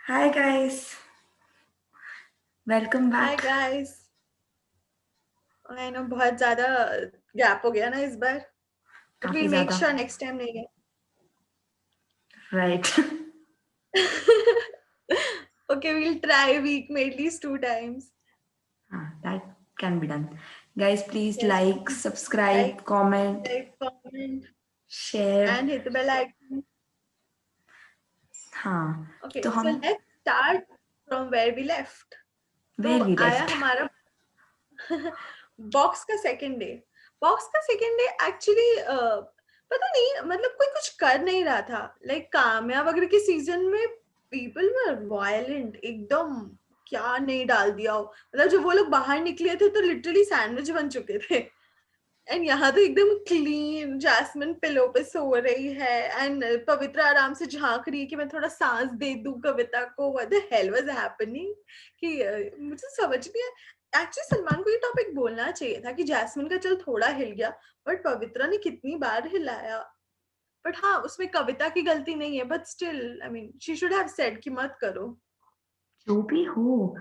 Hi guys, welcome hi back. Guys. I know बहुत ज्यादा gap हो गया ना इस बार, बट काफी वील मेक ज्यादा। श्योर नेक्स्ट टाइम नहीं राइट। है। ओके, वील ट्राई वीक में एटलीस्ट 2 times. हाँ, that can be done. Guys please Yes, like, please subscribe, like, comment, comment, share. and hit the bell icon. हाँ, तो Okay, so हम let's start from where we left. तो where we आया left. हमारा box का second day. Box का second day actually पता नहीं, मतलब कोई कुछ कर नहीं रहा था। लाइक काम्या वगैरह के सीजन में पीपल वर वायलेंट एकदम। क्या नहीं डाल दिया हो, मतलब जब वो लोग बाहर निकले थे तो लिटरली सैंडविच बन चुके थे। एंड यहाँ तो एकदम क्लीन जैस्मिन पिलो पे सो रही है एंड पवित्र आराम से झांक रही है कि मैं थोड़ा सांस दे दूं कविता को। What the hell was happening कि मुझे समझ नहीं है। एक्चुअली सलमान को ये टॉपिक बोलना चाहिए था कि जैस्मिन का चल थोड़ा हिल गया, बट पवित्रा ने कितनी बार हिलाया। बट हाँ, उसमें कविता की गलती नहीं है, but still I mean she should have said कि मत करो। जो भी हो,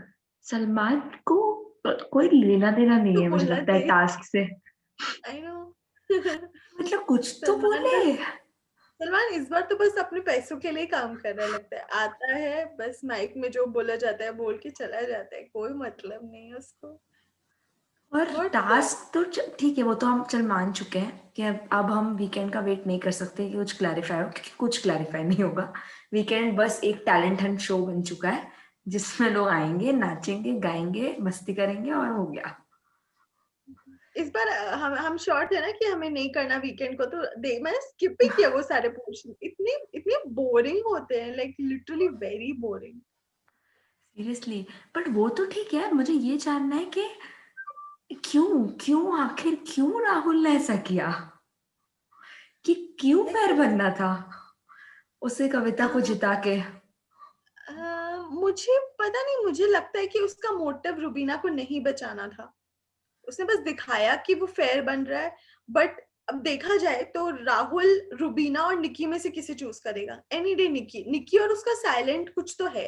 सलमान को कोई लेना देना नहीं तो है मुझे बोलना लगता है चाहिए। टास्क से। I know. मतलब कुछ तो सलमान बोले। बस सलमान इस बार तो बस अपने पैसों के लिए काम कर रहा है लगता है। आता है बस माइक में जो बोला जाता है बोल के चला जाता है, कोई मतलब नहीं है उसको। और बट टास्क तो ठीक है, वो तो हम चल मान चुके हैं कि अब हम वीकेंड का वेट नहीं कर सकते कि कुछ क्लैरिफाई हो, क्योंकि कुछ क्लैरिफाई नहीं होगा। वीकेंड बस एक टैलेंट हंट शो बन चुका है जिसमें लोग आएंगे, नाचेंगे, गाएंगे, मस्ती करेंगे और हो गया। इस बार हम श्योर थे ना कि हमें नहीं करना वीकेंड को, तो दे मैंने स्किप ही किया वो सारे पोर्शन। इतने इतने बोरिंग होते हैं, like literally very boring. Seriously. But वो तो ठीक है, मुझे ये जानना है कि क्यों क्यों आखिर क्यों राहुल ने ऐसा किया, कि क्यों लाइक पैर बनना था उसे कविता को जिता के। मुझे पता नहीं, मुझे लगता है कि उसका मोटिव रुबीना को नहीं बचाना था। उसने बस दिखाया कि वो फेयर बन रहा है। बट अब देखा जाए तो राहुल रुबीना और निकी में से किसे चूज करेगा? एनी डे निकी। निकी और उसका साइलेंट कुछ तो है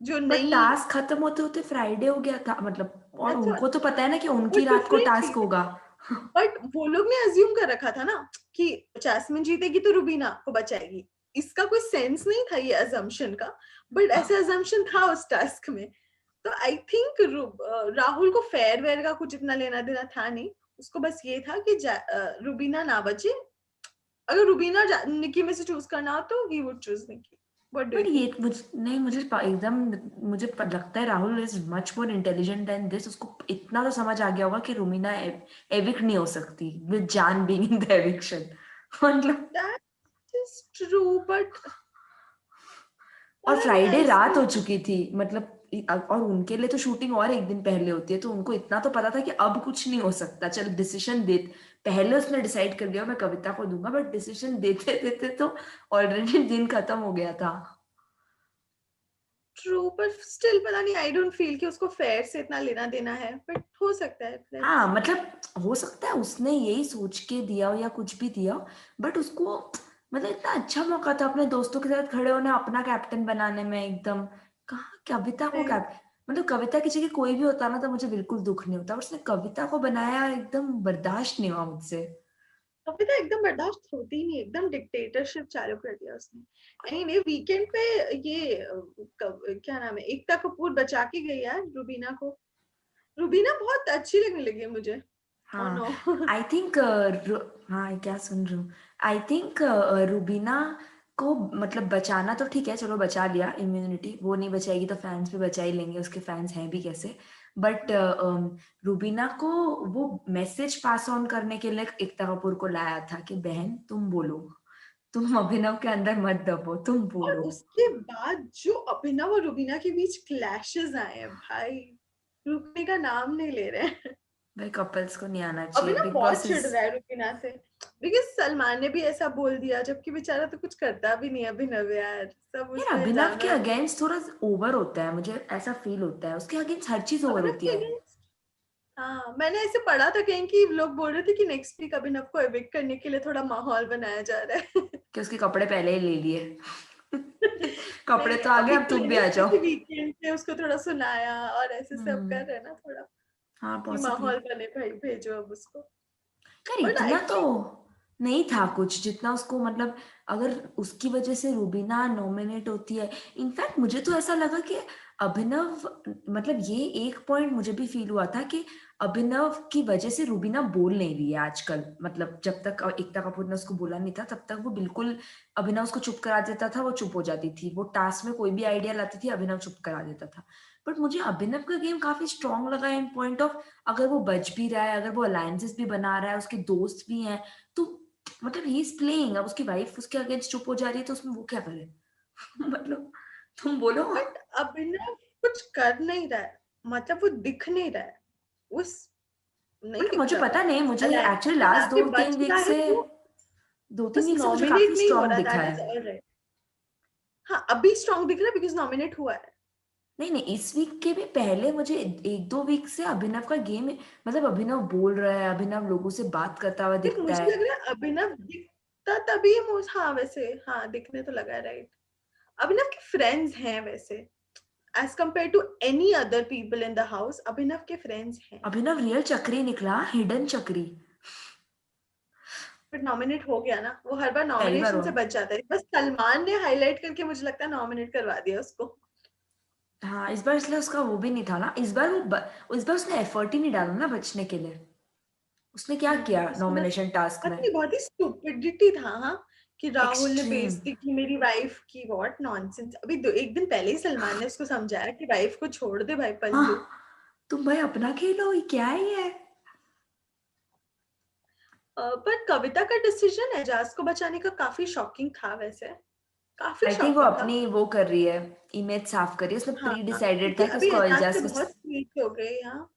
जो बट नहीं। टास्क खत्म होते होते फ्राइडे हो गया था, मतलब, और दैट्स उनको तो पता है ना कि वो उनकी रात को डिफरेंट टास्क चीज है। होगा। बट वो लोग ने अज्यूम कर रखा था ना कि जैस्मिन जीतेगी तो रुबीना को बचाएगी। इसका कोई सेंस नहीं था ये अजम्पशन का, बट ऐसा अजम्पशन था उस टास्क में। तो आई थिंक राहुल को फेयर वेयर का कुछ इतना लेना देना था नहीं। उसको बस ये था कि रुबीना ना बचे। अगर रुबीना निकी में से चूज करना हो तो he would choose Nicky. What do you but ये थिंक? मुझे नहीं, मुझे एकदम मुझे लगता है Rahul is much more intelligent than this. उसको इतना तो समझ आ गया होगा कि रुमीना एविक नहीं हो सकती विद जान बीइंग इन द एविक्शन। मतलब। दैट इज ट्रू, बट और पता नहीं फ्राइडे रात ऐसे। हो चुकी थी, मतलब, और उनके लिए तो शूटिंग और एक दिन पहले होती है, तो उनको इतना तो पता था कि अब कुछ नहीं हो सकता, चल डिसीजन दे। पहले उसने डिसाइड कर लिया मैं कविता को दूंगा, बट डिसीजन देते देते तो ऑलरेडी दिन खत्म हो गया था। ट्रू, पर स्टिल पता नहीं, आई डोंट फील कि उसको फेयर से इतना लेना देना है, बट हो सकता है, लेट्स हाँ, सी। मतलब हो सकता है उसने यही सोच के दिया हो या कुछ भी दिया हो, बट उसको, मतलब, इतना अच्छा मौका था अपने दोस्तों के साथ खड़े होने, अपना कैप्टन बनाने में एकदम। कहाँ कविता को कैप, मतलब कविता की जगह कोई भी होता ना तो मुझे बिल्कुल दुख नहीं होता, उसने कविता को बनाया, एकदम बर्दाश्त नहीं हुआ मुझसे। अभी तो एकदम बर्दाश्त होती ही नहीं, एकदम डिक्टेटरशिप चालू कर दिया उसने। एनीवे वीकेंड पे ये क्या नाम है, एकता कपूर बचा के गई यार रुबीना को। रुबीना बहुत अच्छी लगने लगी है मुझे। ओ हाँ, नो। आई थिंक, हाँ, क्या सुन रही हूँ। आई थिंक रूबीना को, मतलब, बचाना तो ठीक है, चलो बचा लिया, इम्यूनिटी वो नहीं बचाएगी तो फैंस भी बचा ही लेंगे, उसके फैंस हैं भी कैसे। बट रूबीना को वो मैसेज पास ऑन करने के लिए एकता कपूर को लाया था कि बहन तुम बोलो, तुम अभिनव के अंदर मत दबो, तुम और बोलो। उसके बाद जो अभिनव और रुबीना के बीच क्लैशेस आए हैं भाई, रुकने का नाम नहीं ले रहे हैं। भाई कपल्स को नहीं आना अभी चाहिए, ना बिग बहुत बॉस चिढ़ इज। रहा है रुबीना से। बिकॉज सलमान ने भी ऐसा बोल दिया, जबकि बेचारा तो कुछ करता भी नहीं अभिनव यार, सब उस यार पर अभिनव इल्जाम के लगा। अगेंस्ट थोड़ा ओवर होता है, मुझे ऐसा फील होता है, उसके अगेंस्ट हर चीज ओवर अभिनव होती के है। अगेंस्ट, हाँ मैंने ऐसे पढ़ा था कहीं कि लोग बोल रहे थे कि नेक्स्ट वीक अभिनव को एविक्ट करने के लिए थोड़ा माहौल बनाया जा रहा है। कि उसके कपड़े पहले ही ले लिए। कपड़े नहीं तो आ गए, अभी अब तुम भी आ क्लिनिक में जाओ। थी वीकेंड पे, उसको थोड़ा सुनाया और ऐसे सब हम्म। कर रहे हैं ना थोड़ा, हाँ कि पॉसिबली। माहौल बने भाई, भेजो अब उसको। यार बट इतना तो एक्चुअली नहीं था कुछ जितना उसको, मतलब अगर उसकी वजह से रूबीना नॉमिनेट होती है। इनफैक्ट मुझे तो ऐसा लगा कि अभिनव, मतलब ये एक पॉइंट मुझे भी फील हुआ था कि अभिनव की वजह से रूबीना बोल नहीं रही है आजकल। मतलब जब तक एकता कपूर ने उसको बोला नहीं था तब तक वो बिल्कुल, अभिनव उसको चुप करा देता था, वो चुप हो जाती थी। वो टास्क में कोई भी आइडिया लाती थी, अभिनव चुप करा देता था। बट मुझे अभिनव का गेम काफी स्ट्रांग लगा इन पॉइंट ऑफ, अगर वो बच भी रहा है, अगर वो अलायंसेस भी बना रहा है, उसके दोस्त भी हैं, तो मतलब ही इज प्लेइंग। अब उसकी वाइफ उसके अगेंस्ट चुप हो जा रही है तो उसमें वो क्या करे? मतलब तुम बोलो। बट अभिनव कुछ कर नहीं रहा है, मतलब वो दिख नहीं रहा है, उस नहीं बट मुझे दिखता वो। पता नहीं, मुझे अलायंस एक्चुअली बना लास्ट के दो तीन बच वीक रहा है से, तो दो तीन बस वीक से मुझे नॉमिनेट काफी नहीं हो स्ट्रांग रहा, दिखा दैट है। Is alright. हाँ अभी स्ट्रॉन्ग दिख रहा है बिकॉज नॉमिनेट हुआ है। नहीं नहीं, इस वीक के भी पहले मुझे एक दो वीक से अभिनव का गेम, मतलब अभिनव बोल रहा है, अभिनव लोगों से बात करता हुआ देख दिखता मुझे है। लग रहा है अभिनव दिखता तभी है हाँ वैसे, हाँ दिखने तो लगा, राइट। अभिनव के फ्रेंड्स हैं वैसे, as compared to any other people in the house, Abhinav के फ्रेंड्स हैं। अभिनव रियल चक्री निकला, हिडन चक्री। बट नॉमिनेट हो गया ना, वो हर बार पहली बार नॉमिनेशन हुआ। से बच जाता है, बस सलमान ने हाईलाइट करके मुझे लगता है नॉमिनेट करवा दिया उसको। हाँ इस बार इसलिए उसका वो भी नहीं था ना, इस बार इस बार उसने एफर्ट ही नहीं डाला ना बचने के लिए। उसने क्या किया उसको ना नॉमिनेशन टास्क पता में? नहीं, बहुत ही स्टुपिडिटी था हाँ, कि राहुल ने एक्सट्रीम। बेइज्जती की मेरी वाइफ की, व्हाट नॉनसेंस। अभी एक दिन पहले ही सलमान ने उसको समझाया कि वाइफ को छोड़ दे भाई, हाँ, पल्लू। तुम भाई अपना खेलो, ये क्या है ये? पर कविता का डिसीजन एजाज को बचाने का काफी शॉकिंग था वैसे, काफी आई थिंक वो शॉकिंग था। अपनी वो कर रही है, इमेज साफ कर रही है। उसने हाँ प्री हाँ, डिसाइडेड क्योंकि था कि अभी उसको एजाज एजाज से को। बहुत स्वीट हो गए यहाँ।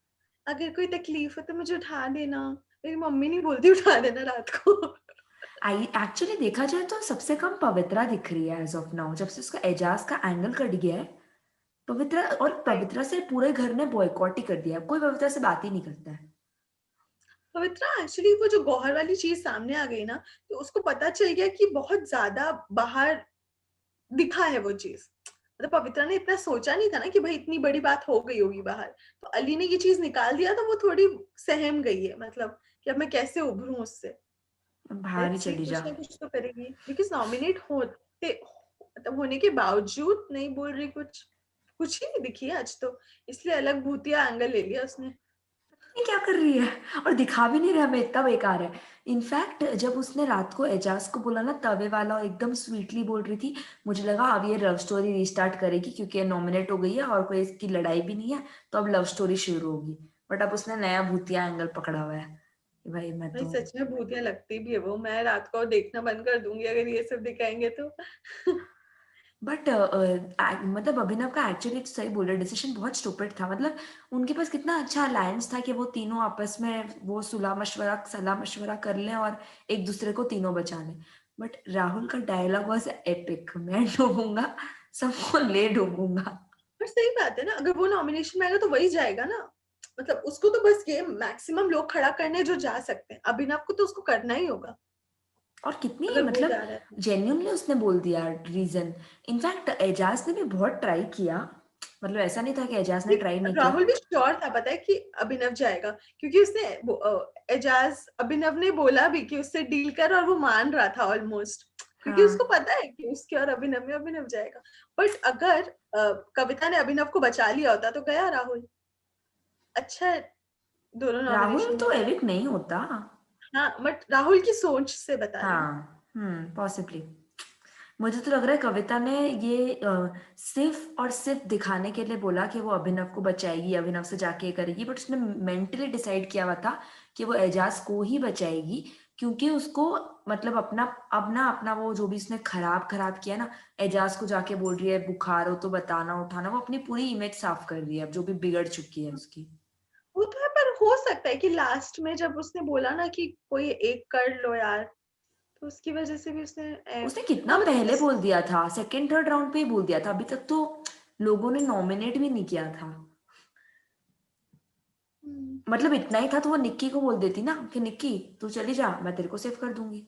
अगर कोई तकलीफ हो तो मुझे उठा देना, मेरी मम्मी नहीं बोलती उठा देना रात को। आई एक्चुअली देखा जाए तो सबसे कम पवित्रा दिख रही है एज ऑफ नाउ, जब से उसका एजाज का एंगल कट गया है। पवित्रा, और पवित्रा से पूरे घर ने बॉयकॉट ही कर दिया है, कोई पवित्रा से बात ही नहीं करता है। पवित्रा एक्चुअली वो जो गौहर वाली चीज सामने आ गई ना, तो उसको पता चल गया कि बहुत ज्यादा बाहर दिखा है वो चीज। मतलब पवित्रा ने इतना सोचा नहीं था ना कि भाई इतनी बड़ी बात हो गई होगी बाहर, तो अली ने ये चीज निकाल दिया तो वो थोड़ी सहम गई है, मतलब कि अब मैं कैसे उभरूं उससे। बाहर ही लेट्स सी, चली जा। कुछ ना कुछ तो करेगी, बिकॉज नॉमिनेट होते, मतलब होने के बावजूद नहीं बोल रही कुछ, कुछ ही नहीं दिखी है आज तो, इसलिए अलग भूतिया एंगल ले लिया उसने। ये क्या कर रही है, और दिखा भी नहीं रहा हमें, इतना बेकार है। इनफैक्ट जब उसने रात को एजाज को बोला ना तवे वाला, और एकदम स्वीटली बोल रही थी, मुझे लगा अब ये लव स्टोरी रिस्टार्ट करेगी क्योंकि ये नॉमिनेट हो गई है और कोई इसकी लड़ाई भी नहीं है, तो अब लव स्टोरी शुरू होगी। बट अब उसने नया भूतिया एंगल पकड़ा हुआ है कि भाई मैं भाई तो। सच में भूतिया लगती भी है वो, मैं रात को देखना बंद कर दूंगी अगर ये सब दिखाएंगे तो। बट मतलब अभिनव का एक्चुअली सही बोले, डिसीजन बहुत स्टूपिड था। मतलब उनके पास कितना अच्छा अलायंस था कि वो तीनों आपस में वो सलाह मशवरा कर लें और एक दूसरे को तीनों बचा लें। बट राहुल का डायलॉग वाज एपिक, मैं डूबूंगा, सबको ले डूबूंगा। पर सही बात है ना, अगर वो नॉमिनेशन में आएगा तो वही जाएगा ना, मतलब उसको तो बस ये मैक्सिमम लोग खड़ा करने जो जा सकते हैं, अभिनव को तो उसको करना ही होगा और कितनी अगर वो मतलब जा रहा है तो। जेन्युइनली उसने बोल दिया रीजन। इनफैक्ट एजाज ने भी बहुत ट्राई किया, मतलब ऐसा नहीं था कि एजाज ने ट्राई नहीं किया। राहुल भी श्योर था पता है कि अभिनव जाएगा, क्योंकि उसने एजाज अभिनव ने बोला भी कि उससे डील कर, और वो मान रहा था ऑलमोस्ट, क्योंकि उसको हाँ, पता है कि उसके और अभिनव में अभिनव जाएगा। बट अगर कविता ने अभिनव को बचा लिया होता तो गया राहुल। अच्छा है, दोनों राहुल नॉमिनेशन में तो गया। एविक नहीं होता। हाँ बट राहुल की सोच से बता रही हूँ। हाँ, पॉसिबली। मुझे तो लग रहा है कविता ने ये सिर्फ और सिर्फ दिखाने के लिए बोला कि वो अभिनव को बचाएगी, अभिनव से जाके ये करेगी, बट उसने मेंटली डिसाइड किया हुआ था कि वो एजाज को ही बचाएगी। क्योंकि उसको, मतलब अपना अपना अपना वो जो भी उसने खराब खराब किया ना, एजाज को जाके बोल रही है बुखार हो तो बताना उठाना, वो अपनी पूरी इमेज साफ कर रही है अब जो भी बिगड़ चुकी है उसकी। वो तो है, पर हो सकता है कि लास्ट में जब उसने बोला ना कि कोई एक कर लो यार, तो उसकी वजह से भी उसने उसने कितना हाँ मतलब पहले बोल दिया था, सेकंड थर्ड राउंड पे ही बोल दिया था, अभी तक तो लोगों ने नॉमिनेट भी नहीं किया था। हम्म, मतलब इतना ही था तो वो निक्की को बोल देती ना कि निक्की तू चली जा, मैं तेरे को सेव कर दूंगी।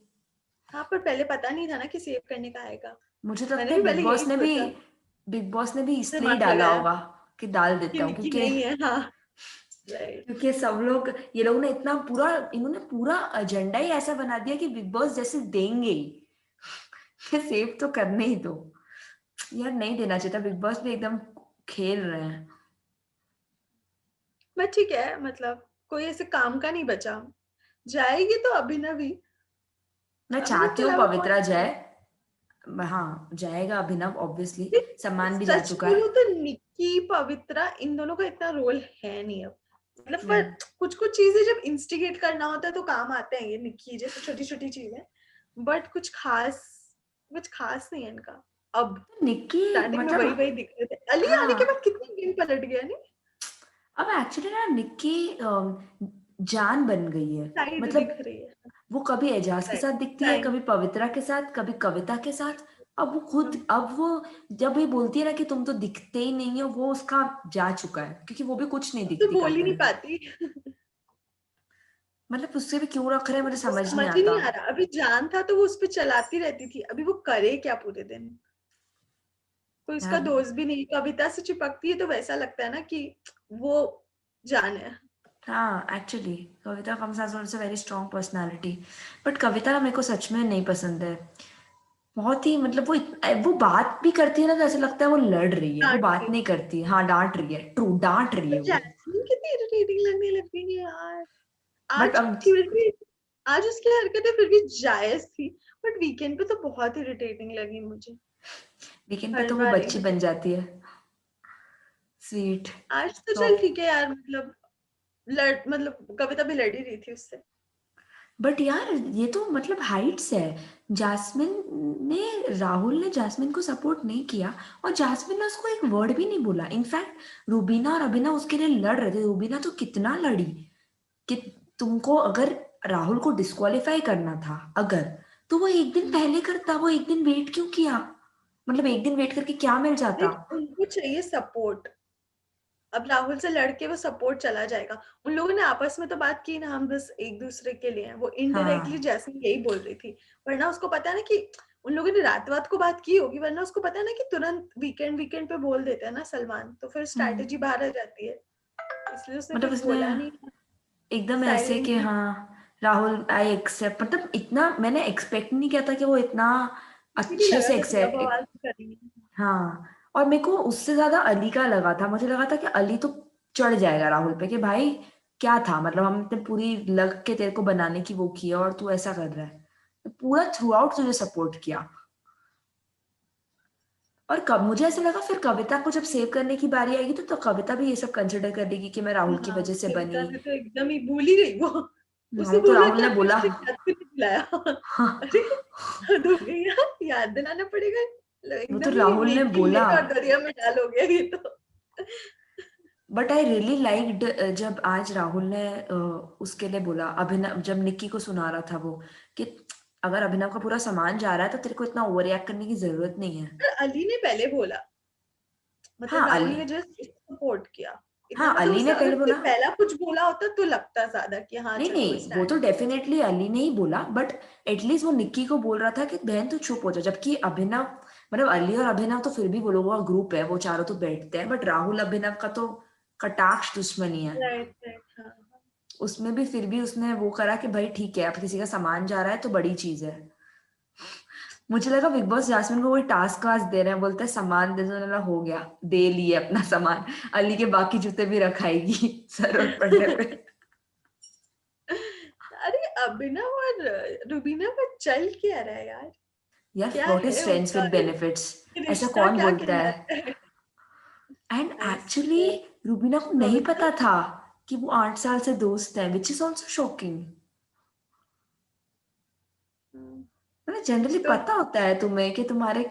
हाँ पर पहले पता नहीं था ना कि सेव करने का आएगा। मुझे तो लगता मैंने है भी बिग पहले बॉस यही ने भी सोचा। बिग बॉस ने भी इसलिए ही दिमाग डाला लगाया होगा कि डाल कि देता हूँ, निक्की क्योंकि नहीं है। हाँ, राइट। क्योंकि सब लोग, ये लोग ने इतना पूरा, इन्होंने पूरा एजेंडा ही ऐसा बना दिया कि बिग बॉस जैसे देंगे ही कि सेव तो करने ही दो। यार नहीं देना चाहिए था, बिग बॉस भी एकदम खेल रहे हैं। बट ठीक है, मतलब कोई ऐसे काम का नहीं बचा। जाएगी तो अभिनव ही। मैं अभिनव चाहती के हूँ अलावा कौन पवित्रा जाए। जाएगा? हाँ जाएगा अभिनव, ऑब्वियसली। देख, सम्मान भी जा सच चुका है। बोलूं तो निक्की पवित्रा इन दोनों का इतना रोल है नहीं अब। मतलब ट्रू। पर कुछ कुछ चीजें जब इंस्टिगेट करना होता है तो काम आते हैं ये निक्की जैसे छोटी छोटी चीजें। बट कुछ खास नहीं है इनका अब। निक्की स्टार्टिंग में मतलब, वही वही दिख रहे थे, अली आने के हाँ बाद कितनी गेम पलट गया नहीं। अब एक्चुअली ना निक्की जान बन गई है। साइड दिख मतलब रही है। वो कभी एजाज के राइट। साथ दिखती है, टाइम। कभी पवित्रा के साथ, कभी कविता के साथ। अब वो खुद, अब वो जब ये बोलती है ना कि तुम तो दिखते ही नहीं हो, वो उसका जा चुका है, क्योंकि वो भी कुछ नहीं तो दिखती बोल ही नहीं कंटेंट में। पाती। मतलब उससे भी क्यों रख रहे हैं मुझे मुझे समझ नहीं समझ ही आता। नहीं आ रहा, अभी जान था तो वो उस पर चलाती रहती थी, अभी वो करे क्या पूरे दिन। कोई उसका यार दोस्त भी नहीं, कविता से चिपकती है तो वैसा लगता है ना कि वो जान है। हाँ एक्चुअली कविता कम से वेरी स्ट्रॉन्ग पर्सनालिटी। बट कविता ना मेरे को सच में नहीं पसंद है। बहुत ही मतलब वो बात भी करती है ना तो ऐसा लगता है वो लड़ रही है, वो डांट बात के। नहीं करती है। हाँ डांट रही है, ट्रू डांट रही पर है वो। जैस्मीन कितनी इरिटेटिंग लगने लग गई है यार। बट आज अब फिर भी, आज उसकी हरकतें फिर भी जायज थी। बट वीकेंड पे तो बहुत इरिटेटिंग लगी मुझे। वीकेंड पे हर तो वो बारी बच्ची मतलब। बन जाती है, स्वीट। आज तो चल सॉफ्ट। ठीक है यार, मतलब मतलब कविता भी लड़ ही रही थी उससे। बट यार ये तो मतलब हाइट्स है। जास्मिन राहुल ने जास्मिन को सपोर्ट नहीं किया, और जास्मिन ने उसको एक वर्ड भी नहीं बोला। इनफैक्ट रूबीना और अभिनव उसके लिए लड़ रहे थे। रूबीना तो कितना लड़ी कि तुमको अगर राहुल को डिस्क्वालीफाई करना था अगर, तो वो एक दिन पहले करता, वो एक दिन वेट क्यों किया? मतलब एक दिन वेट करके क्या मिल जाता? देख, उनको चाहिए सपोर्ट। अब राहुल से लड़के वो सपोर्ट चला जाएगा। उन लोगों ने आपस में तो बात की ना, हम बस एक दूसरे के लिए हैं, वो इनडायरेक्टली हाँ। जैस्मिन यही बोल रही थी। वरना उसको पता है ना कि उन लोगों ने रात रात को बात की होगी, वरना उसको पता है ना कि तुरंत वीकेंड वीकेंड पे बोल देते हैं ना सलमान, तो फिर हम्म। स्ट्रैटेजी बाहर आ जाती है। इसलिए उसने मतलब कुछ उसने बोला नहीं। एकदम ऐसे कि साइलेंटली। हाँ राहुल आई एक्सेप्ट, मतलब इतना मैंने एक्सपेक्ट नहीं किया था कि वो इतना मुझे भी अच्छे लगा से था बुरा एक्सेप्ट। बवाल करेंगे। हाँ। और मेरे को उससे ज्यादा अली का लगा था, मुझे लगा था कि अली तो चढ़ जाएगा राहुल पे कि भाई क्या था, मतलब हमने पूरी लग के तेरे को बनाने की वो की है और तू ऐसा कर रहा है। तो पूरा थ्रू आउट तुझे सपोर्ट किया। और कब मुझे ऐसा लगा फिर कविता को जब सेव करने की बारी आएगी तो कविता भी ये सब कंसिडर कर लेगी कि मैं राहुल की हाँ, वजह से कविता बनी। ने तो एकदम ही भूल ही गई वो। वो उसने तो बोला राहुल क्या ने फिर बोला। से याद क्यों नहीं दिलाया। हाँ, अरे, हद हो गई यार, याद दिलाना पड़ेगा। वो तो एकदम ही राहुल ने मेकिंग बोला। में और दरिया में डाल हो गया ये तो। बट आई रियली लाइक्ड जब आज राहुल ने उसके लिए बोला, अभिनव जब निक्की को सुना रहा था वो, कि अगर अभिनव का पूरा सामान जा रहा है तो तेरे को इतना ओवर रिएक्ट करने की जरूरत नहीं है। पर अली ने पहले बोला, हाँ मतलब राहुल अली। ने जस्ट सपोर्ट किया। इतना हाँ मतलब अली ने उसने अगर पहले उससे बोला। पहला कुछ बोला होता तो लगता ज्यादा कि हाँ नहीं चलो वो नहीं, वो स्टैंड। तो डेफिनेटली अली ने ही बोला, बट एटलीस्ट वो निक्की को बोल रहा था कि बहन तू चुप हो जा। जबकि अभिनव, मतलब अली और अभिनव तो फिर भी वो लोगों का ग्रुप है, वो चारों तो बैठते हैं, बट राहुल अभिनव का तो कटाक्ष दुश्मनी है। राइट राइट, हाँ हाँ। उसमें भी फिर भी उसने वो करा कि भाई ठीक है, अब किसी का सामान जा रहा है तो बड़ी चीज है। मुझे लगा बिग बॉस जासमिन को कोई टास्क वास्क दे रहे हैं, बोलते हैं सामान दे दो, मैंने बोला, हो गया, दे लिए अपना सामान। अली के बाकी जूते भी रखाएगी जरूरत पड़ने पे। अरे अभिनव और रुबीना पर चल क्या रहा है यार। यार क्या व्हाट इज है फ्रेंड्स उनका विद बेनिफिट्स, ऐसा रिश्ता, कौन क्या बोलता है? कहलाता है। And I actually swear. Rubina को नहीं कविता। पता था कि वो 8 साल से दोस्त है, विच इज ऑल्सो शॉकिंग। हम्म, मतलब जनरली तो पता होता है तुम्हें कि तुम्हारे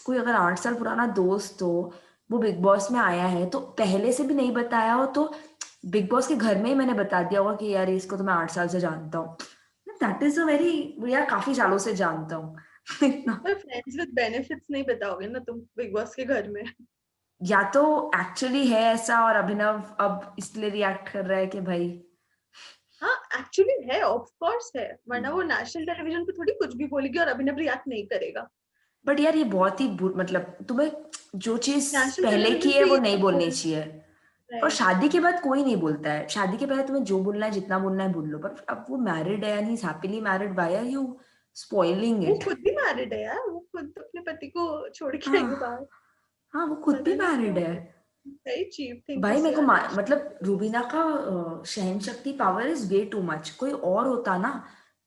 कोई अगर 8 साल पुराना दोस्त हो, वो बिग बॉस में आया है, तो पहले से भी नहीं बताया हो तो बिग बॉस के घर में ही मैंने बता दिया होगा कि यार इसको तो मैं 8 साल से जानता हूँ। दैट इज अ वेरी, यार काफी सालों से जानता हूँ इतना। पर फ्रेंड्स विद बेनिफिट्स नहीं बताओगे ना तुम बिग बॉस के घर में। या तो एक्चुअली है ऐसा और अभिनव अब इसलिए रिएक्ट कर रहा है कि भाई। हाँ, एक्चुअली है, ऑफ कोर्स है, वरना वो नेशनल टेलीविजन पे थोड़ी कुछ भी बोलेगी और अभिनव रिएक्ट नहीं करेगा। बट यार ये बहुत ही मतलब तुम्हें जो चीज नेशनल पहले की टेलीविजन है पे वो ये नहीं सब बोलनी बोल चाहिए। और राइट। शादी के बाद कोई नहीं बोलता है, शादी के पहले तुम्हें जो बोलना है जितना बोलना है बोल लो, पर अब वो मैरिड है and he is happily married, why are you spoiling वो इट? खुद भी मैरिड है यार, वो खुद अपने पति को छोड़ के आई है हाँ बाहर। हाँ, वो खुद भी पता नहीं मैरिड क्यों, है। वेरी चीप थिंग टू भाई से मेरे को ऑन मतलब नेशनल। रूबीना का सहन शक्ति power is way too much. कोई और होता ना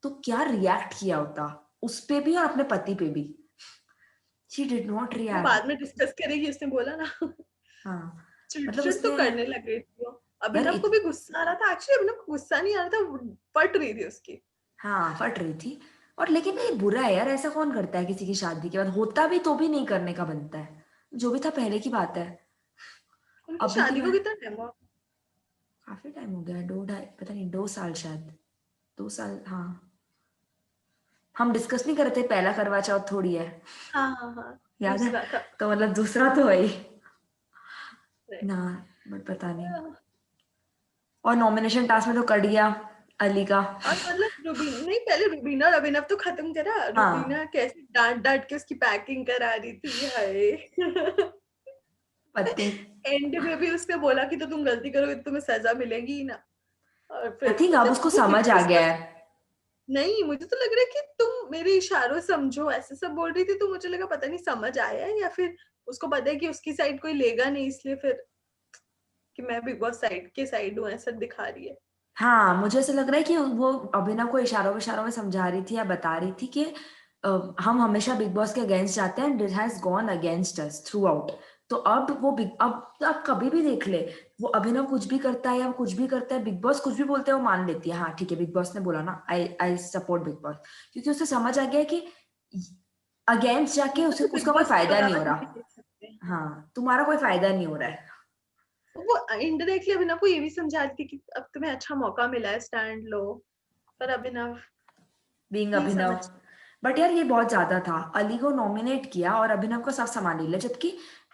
तो क्या रिएक्ट किया होता, उस पे भी और अपने पति पे भी। शी डिड नॉट वो रिएक्ट। बाद में डिस्कस करेगी, उसने बोला ना। हाँ मतलब चिट-चिट तो उसने करने लग गई थी वो। यार अभिनव को भी गुस्सा आ रहा था, एक्चुअली अभिनव को गुस्सा नहीं आ रहा था, वो फट रही थी उसकी। हाँ फट रही थी। और लेकिन ये बुरा है यार, ऐसा कौन करता है किसी की शादी के बाद, होता भी तो भी नहीं करने का बनता है। जो भी था पहले की बात है। उनकी अभी की शादी को बात, कितना टाइम हुआ? काफी टाइम हो गया, 2 ढाई पता नहीं 2 साल शायद, 2 साल हाँ। हम डिस्कस नहीं कर रहे थे पहला करवा चौथ थोड़ी है, हाँ, हाँ, हाँ, याद है? दूसरा था। तो मतलब दूसरा तो है ही राइट। ना। बट पता नहीं। और नॉमिनेशन टास्क में तो कट गया अली का। और मतलब नहीं, पहले रुबीना और अभिनव तो खत्म करा। रुबीना हाँ कैसे डांट-डांट के उसकी पैकिंग करा रही थी, हाय! पति। एंड में भी उसने बोला कि तो तुम गलती करोगे तो तुम्हें सजा मिलेगी ही ना। और आई फिर थिंक अब मतलब उसको वो समझ कितना आ गया सच। है। नहीं, मुझे तो लग रहा है कि तुम मेरे इशारों समझो, ऐसे सब बोल रही थी, तो मुझे लगा पता नहीं समझ आया है या फिर उसको पता है कि उसकी साइड कोई लेगा नहीं, इसलिए फिर कि मैं बिग बॉस साइड के साइड हूँ, ऐसा दिखा रही है। हाँ मुझे ऐसा लग रहा है कि वो अभिनव को इशारों इशारों में समझा रही थी या बता रही थी कि हम हमेशा बिग बॉस के अगेंस्ट जाते हैं, it has gone against us through out. तो अब वो बिग अब कभी भी देख ले, वो अभिनव कुछ भी करता है या वो कुछ भी करता है, बिग बॉस कुछ भी बोलते हैं वो मान लेती है, हाँ ठीक है बिग बॉस ने बोला ना, आई आई सपोर्ट बिग बॉस। क्योंकि उसे समझ आ गया है कि अगेंस्ट जाके उसे मतलब बिग उसका कोई बॉस की फायदा नहीं हो बगावत रहा। नहीं देख सकते। हाँ। हाँ तुम्हारा कोई फायदा नहीं हो रहा है। वो इनडायरेक्टली अभिनव को ये भी समझा रही थी कि अब तुम्हें अच्छा मौका मिला है, स्टैंड लो। पर अभिनव बीइंग नहीं अभिनव। समझ। बट यार ये बहुत ज्यादा था, अली को नॉमिनेट किया और अभिनव को सब सामान ले लिया, जबकि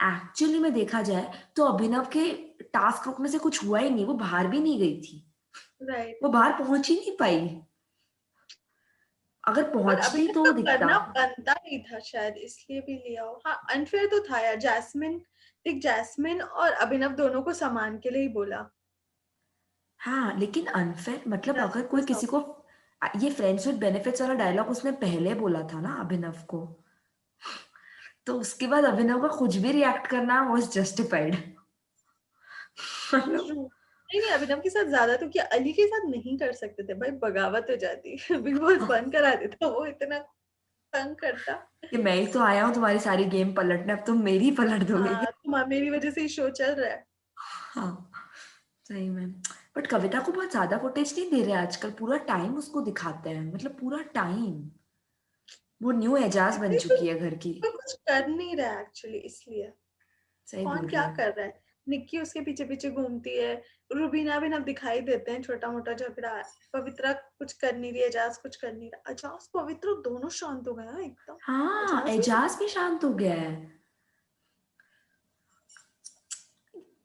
एक्चुअली में देखा जाए तो अभिनव के टास्क ग्रुप में से कुछ हुआ ही नहीं, वो बाहर भी नहीं गई थी, राइट। वो बाहर पहुंच ही नहीं पाई। अगर पर पहुंचती अभिनव तो का दिखता। करना बनता नहीं था शायद, इसलिए भी लिया हो। हाँ, अनफेयर तो था यार। जैस्मिन, देख जैस्मिन और अभिनव दोनों को समान के लिए ही बोला। हाँ लेकिन अनफेयर मतलब अगर जैस्मिन कोई को किसी को, ये फ्रेंड्स विद बेनिफिट्स वाला डायलॉग उसने पहले बोला था ना अभिनव को, तो उसके बाद अभिनव का कुछ भी रिएक्ट करना वाज जस्टिफाइड मतलब। ट्रू। नहीं, नहीं, अभिनव के साथ ज्यादा तो क्या, अली के साथ नहीं कर सकते थे भाई, बगावत हो जाती। बिग बॉस बंद करा देता, वो इतना तंग करता। कि मैं ही तो आया हूँ तुम्हारी सारी गेम पलटने, अब तुम मेरी पलट दोगे हाँ, क्या? मेरी वजह से ही शो चल रहा है। हाँ सही में। बट कविता को बहुत ज्यादा फुटेज नहीं दे रहे आजकल, पूरा टाइम उसको दिखाते हैं, मतलब पूरा टाइम। वो न्यू एजाज बन इसलिए चुकी है घर की। कोई कुछ कर नहीं रहा है एक्चुअली, इसलिए सही कौन बोल रही क्या हो। कर रहा है। निक्की उसके पीछे पीछे घूमती है। रुबीना भी ना दिखाई देते हैं, छोटा मोटा झगड़ा। पवित्रा कुछ कर नहीं रही है, एजाज कुछ कर नहीं रहा। एजाज पवित्रा दोनों शांत हो गए हैं एकदम। हाँ एजाज भी एजाज भी शांत हो गया है।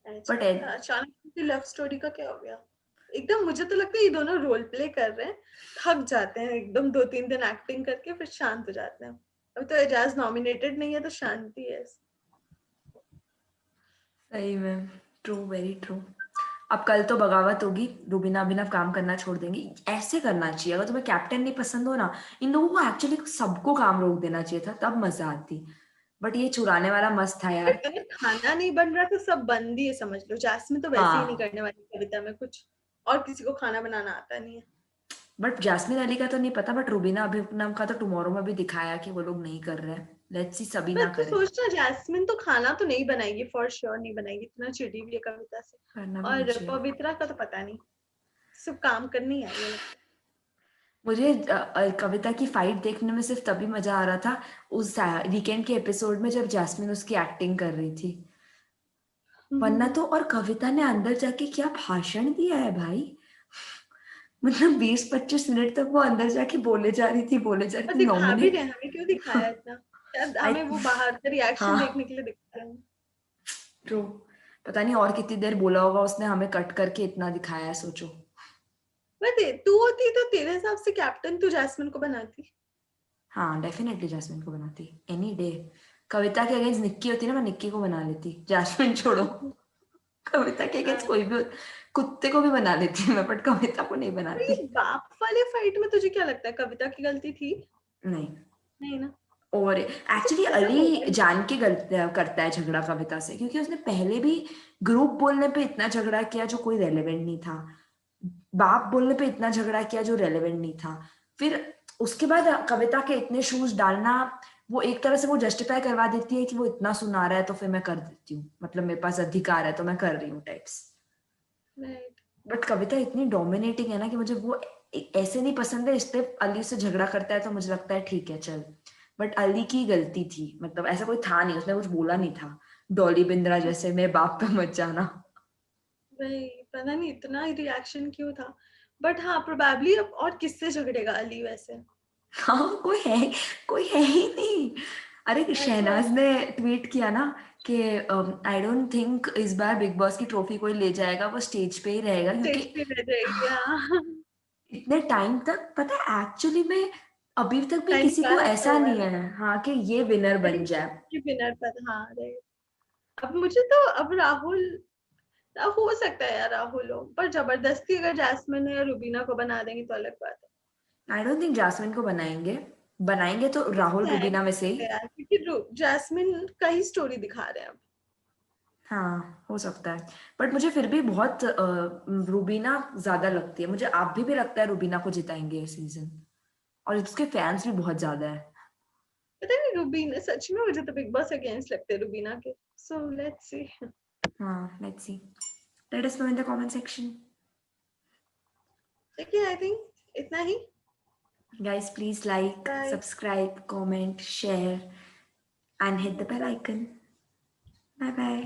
बट अचानक उनकी लव स्टोरी का क्या हो गया? एकदम मुझे तो लगता है ये दोनों रोल प्ले कर रहे हैं। थक जाते हैं एकदम, 2-3 दिन एक्टिंग करके फिर शांत हो जाते हैं। अब तो एजाज नॉमिनेटेड नहीं है तो शांति है। सही में ट्रू, वेरी ट्रू। अब कल तो बगावत होगी, रुबीना अभिनव काम करना छोड़ देंगी। ऐसे करना चाहिए, अगर तुम्हें कैप्टन नहीं पसंद हो ना, इन लोगों को एक्चुअली सबको काम रोक देना चाहिए था, तब मजा आती। बट ये चुराने वाला मस्त था यार। बट अगर खाना नहीं बन रहा तो सब बंद ही है, समझ लो। जैस्मिन तो वैसे ही नहीं हाँ करने वाली कविता में कुछ, और किसी को खाना बनाना आता नहीं है। बट जास्मिन अली का तो नहीं पता, बट रुबीना अभिनव का तो टुमारो में भी दिखाया कि वो लोग नहीं कर रहे हैं, लेट्स सी सभी पर ना तू करे। सोचना, जैस्मिन तो खाना तो नहीं बनाएगी, फॉर श्योर नहीं बनाएगी, इतना चिढ़ी हुई है कविता से। करना भी नहीं और चाहिए। पवित्रा का तो पता नहीं, सिर्फ काम करने ही आई है लगता मुझे कविता की फाइट देखने में सिर्फ तभी मजा आ रहा था, उस वीकेंड के एपिसोड में जब जास्मिन उसकी एक्टिंग कर रही थी। है। वरना तो, और कविता ने अंदर जाके क्या भाषण दिया है भाई, मतलब 20-25 मिनट तक वो अंदर जाके बोले जा रही थी, बोले जा रही और थी, दिखा भी रहे नॉमिनेट। हैं, हमें क्यों दिखाया इतना? शायद आई हमें वो बाहर का रिएक्शन हाँ देखने के लिए दिखा रहे हैं। ट्रू। पता नहीं और कितनी देर बोला होगा उसने, हमें कट करके इतना दिखाया है, सोचो। बट तू होती तो तेरे हिसाब से कैप्टन तू जैस्मिन को बनाती? हाँ डेफिनेटली जैस्मिन को बनाती एनी डे। कविता के अगेंस्ट निक्की होती ना, मैं निक्की को बना लेती, जैस्मिन छोड़ो। कविता के अगेंस्ट हाँ, कोई भी कुत्ते को भी बना लेती मैं, बट कविता को नहीं तो बनाती। ये बाप वाले फाइट में तुझे क्या लगता है कविता की गलती थी? नहीं। नहीं ना? और ऐसे एक्चुअली क्या अली मोमेंट जान के गलत करता है झगड़ा कविता से, क्योंकि उसने पहले भी ग्रुप बोलने पे इतना झगड़ा किया जो कोई रेलेवेंट नहीं था, बाप बोलने पे इतना झगड़ा किया जो रेलेवेंट नहीं था, फिर उसके बाद कविता के इतने शूज डालना, वो एक तरह से वो जस्टिफाई करवा देती है कि वो इतना सुना रहा है तो फिर मैं कर देती हूँ, मतलब मेरे पास अधिकार है तो मैं कर रही हूँ टाइप्स। राइट? बट कविता इतनी डोमिनेटिंग है ना कि मुझे वो ऐसे नहीं पसंद है, इसलिए अली से झगड़ा करता है तो मुझे लगता है ठीक है चल। बट अली की गलती थी, मतलब ऐसा कोई था नहीं, उसने कुछ बोला नहीं था, डॉली बिंद्रा जैसे मेरे बाप पे मत जाना। वही, पता नहीं इतना रिएक्शन क्यों था। बट हाँ, प्रोबेबली अब और किससे झगड़ेगा अली वैसे? हाँ कोई है ही नहीं। अरे ऐसा शहनाज ने ट्वीट किया ना कि आई डोंट थिंक इस बार बिग बॉस की ट्रॉफी कोई ले जाएगा, वो स्टेज पे ही रहेगा, स्टेज क्योंकि पे रह जाएगी, हाँ। इतने टाइम तक पता है एक्चुअली में अभी तक भी पहली किसी को बार ऐसा ऐसा हुआ नहीं है है हाँ कि ये विनर बन जाए। कि विनर पर, हाँ राइट। अब मुझे तो अब राहुल, अब हो सकता है यार राहुल हो, पर जबरदस्ती अगर जैस्मिन या रुबीना को बना देंगे तो अलग बात आई डोंट थिंक जासमिन को बनाएंगे, बनाएंगे तो राहुल है। रुबीना में से ही। यार क्योंकि जैस्मिन का ही स्टोरी दिखा रहे हैं अब। हाँ हो सकता है, बट मुझे फिर भी बहुत रुबीना ज्यादा लगती है, मुझे आप भी लगता है रुबीना को जिताएंगे इस सीजन, और उसके फैंस भी बहुत ज्यादा है। पता नहीं रुबीना, सच में मुझे तो बिग बॉस अगेंस्ट लगते हैं रुबीना के। So let's see. हाँ let's see, let us know in the comment section. देखिए, आई थिंक इतना ही। Guys, please like, bye. subscribe, comment, share, and hit the bell icon. Bye bye.